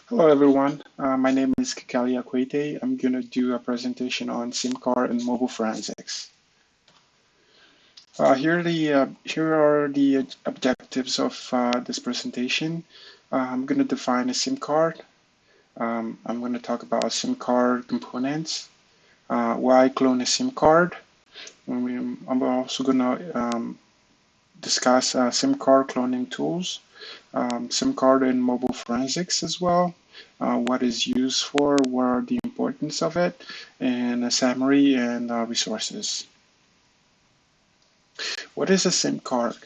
Hello everyone, my name is D.Akouete. I'm going to do a presentation on SIM card and mobile forensics. Here are the objectives of this presentation. I'm going to define a SIM card. I'm going to talk about SIM card components, why clone a SIM card. I'm also going to discuss SIM card cloning tools, SIM card and mobile forensics as well, what is used for, what are the importance of it, and a summary and resources. What is a SIM card?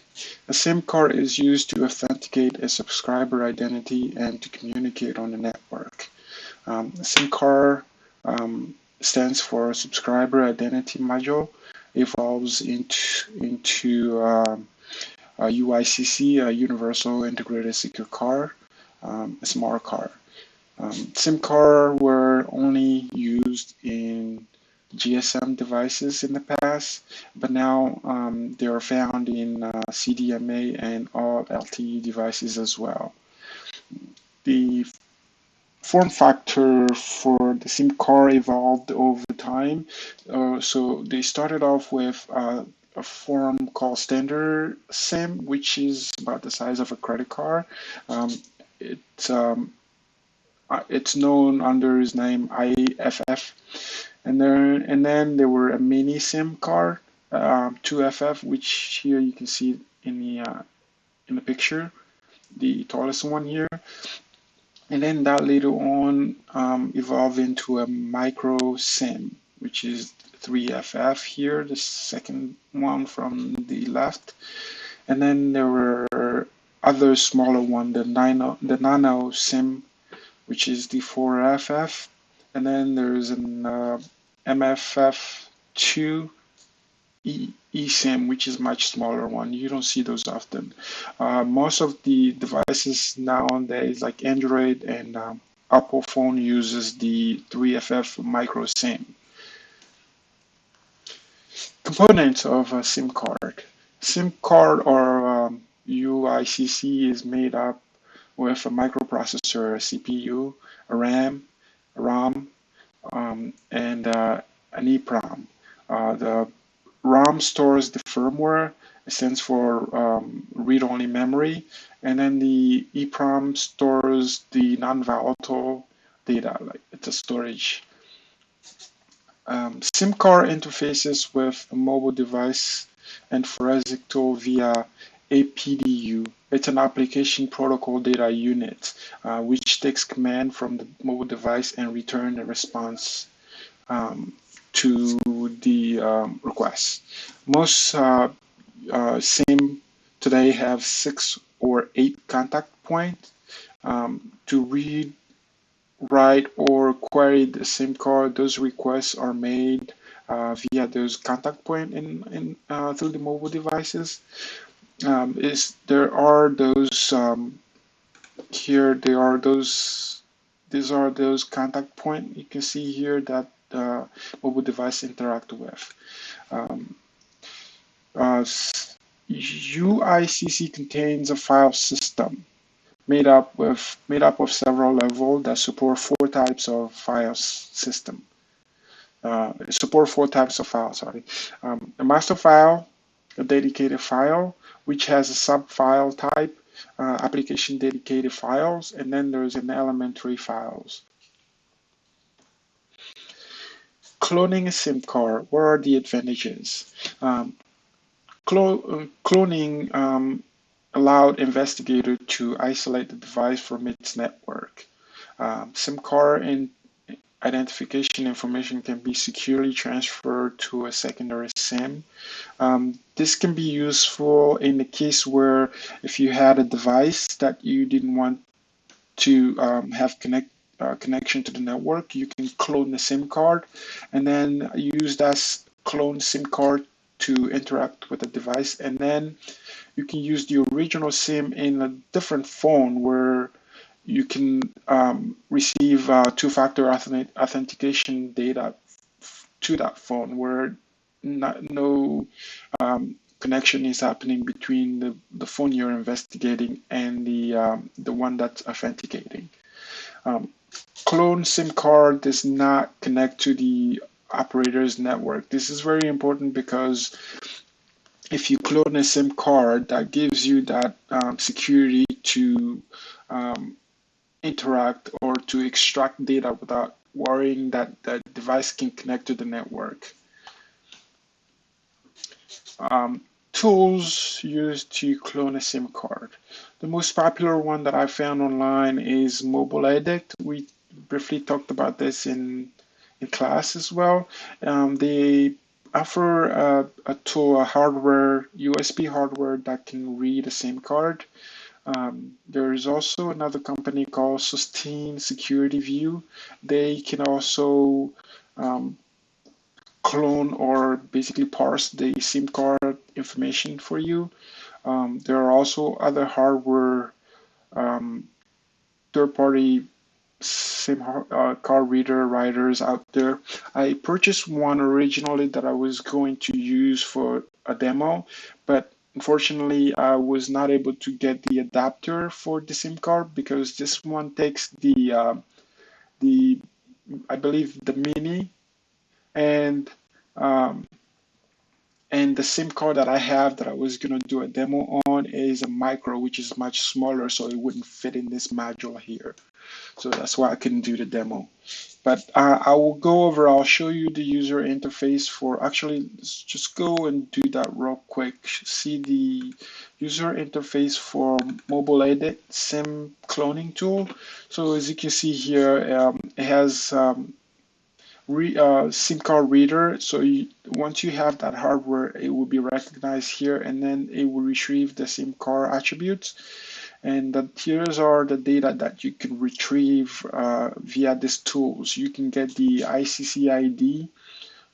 A SIM card is used to authenticate a subscriber identity and to communicate on the network. A SIM card stands for Subscriber Identity Module, evolves into UICC, a Universal Integrated Secure Card, a smart card. SIM cards were only used in GSM devices in the past, but now they are found in CDMA and all LTE devices as well. The form factor for the SIM card evolved over time. So they started off with a form called standard SIM, which is about the size of a credit card. Um, it's um, it's known under his name IFF, and then there were a mini SIM card, 2FF, which here you can see in the picture, the tallest one here. And then that later on evolved into a micro SIM, which is 3FF here, the second one from the left. And then there were other smaller one, the nano SIM, which is the 4FF. And then there's an MFF2 eSIM, which is much smaller one. You don't see those often. Most of the devices nowadays, like Android and Apple phone, uses the 3FF micro SIM. Components of a SIM card. SIM card or UICC is made up with a microprocessor, a CPU, a RAM, a ROM, and an EEPROM. The ROM stores the firmware, it stands for read-only memory, and then the EEPROM stores the non-volatile data, like it's a storage. SIM card interfaces with a mobile device and forensic tool via APDU. It's an application protocol data unit, which takes command from the mobile device and return a response to the request. Most SIM today have 6 or 8 contact points. To read, write, or query the SIM card, those requests are made via those contact point through the mobile devices. There are those here. These are those contact point you can see here that mobile device interact with. Um, UICC contains a file system made up of several levels that support 4 types of file system. Support 4 types of files. Sorry, a master file, a dedicated file, which has a sub-file type, application dedicated files, and then there's an elementary files. Cloning a SIM card. What are the advantages? Cloning allowed investigator to isolate the device from its network. SIM card and identification information can be securely transferred to a secondary SIM. This can be useful in the case where if you had a device that you didn't want to have connection to the network, you can clone the SIM card and then use that clone SIM card to interact with the device, and then you can use the original SIM in a different phone where you can receive two-factor authentication data to that phone where no connection is happening between the phone you're investigating and the one that's authenticating. Um, Clone SIM card does not connect to the operator's network. This is very important because if you clone a SIM card, that gives you that security to um, interact or to extract data without worrying that the device can connect to the network. Um, Tools used to clone a SIM card. The most popular one that I found online is Mobile Edict. We briefly talked about this in class as well. They offer a tool, a hardware, USB hardware that can read a SIM card. There is also another company called Sustain Security View. They can also um, clone or basically parse the SIM card information for you. There are also other hardware um, third-party SIM card reader writers out there. I purchased one originally that I was going to use for a demo, but unfortunately I was not able to get the adapter for the SIM card because this one takes the I believe the mini and um, and the SIM card that I have that I was gonna do a demo on is a micro, which is much smaller, so it wouldn't fit in this module here. So that's why I couldn't do the demo. But I will go over, I'll show you the user interface for, actually, let's just go and do that real quick. See the user interface for Mobile Edit SIM cloning tool. So as you can see here, it has SIM card reader. So once you have that hardware, it will be recognized here, and then it will retrieve the SIM card attributes. And here's are the data that you can retrieve via these tools. You can get the ICC ID,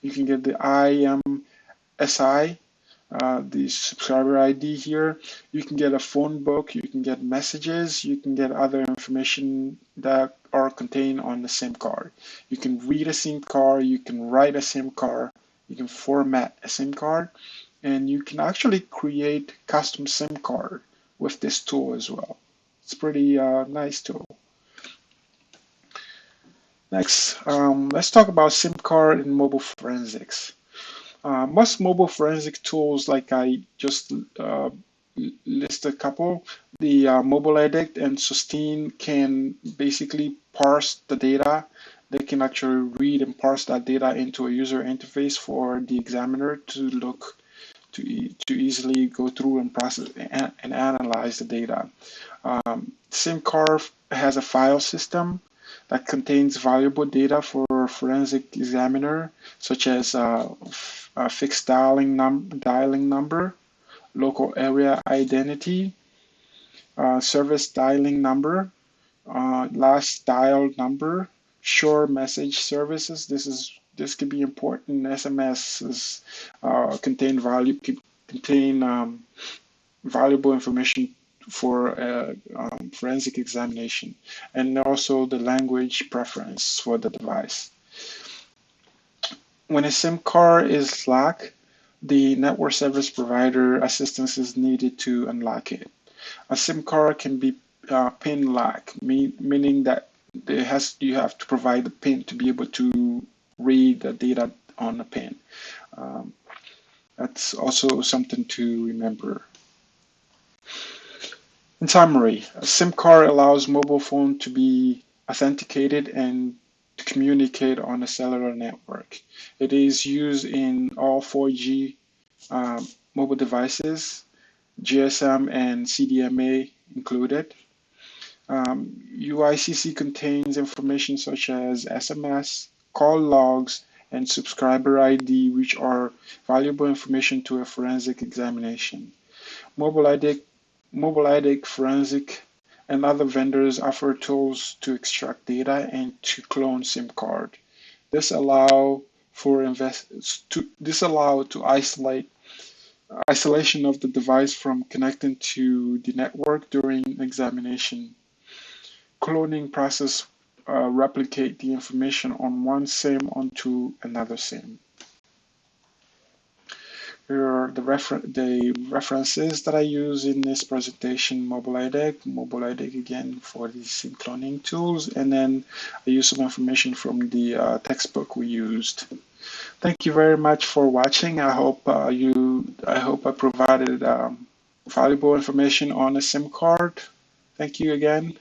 you can get the IMSI, the subscriber ID here. You can get a phone book, you can get messages, you can get other information that are contained on the SIM card. You can read a SIM card, you can write a SIM card, you can format a SIM card, and you can actually create custom SIM card with this tool as well. It's pretty nice tool. Next, let's talk about SIM card and mobile forensics. Most mobile forensic tools, like I just list a couple, the Mobile Edict and Sustain can basically parse the data. They can actually read and parse that data into a user interface for the examiner to look to easily go through and process and analyze the data. SimCarve has a file system that contains valuable data for forensic examiner, such as a fixed dialing number, local area identity, service dialing number, last dial number, short message services. This could be important. SMSs contain valuable information for forensic examination, and also the language preference for the device. When a SIM card is locked, the network service provider assistance is needed to unlock it. A SIM card can be pin locked, meaning that you have to provide the pin to be able to read the data on the pin. Um, that's also something to remember. In summary, a SIM card allows mobile phone to be authenticated and to communicate on a cellular network. It is used in all 4G mobile devices, GSM and CDMA included. UICC contains information such as SMS, call logs, and subscriber ID, which are valuable information to a forensic examination. Mobile ID, Forensic, and other vendors offer tools to extract data and to clone SIM card. This allow to isolation of the device from connecting to the network during examination. Cloning process replicate the information on one SIM onto another SIM. Here are the references that I use in this presentation: Mobile again for the SIM cloning tools, and then I use some information from the textbook we used. Thank you very much for watching. I hope I provided valuable information on a SIM card. Thank you again.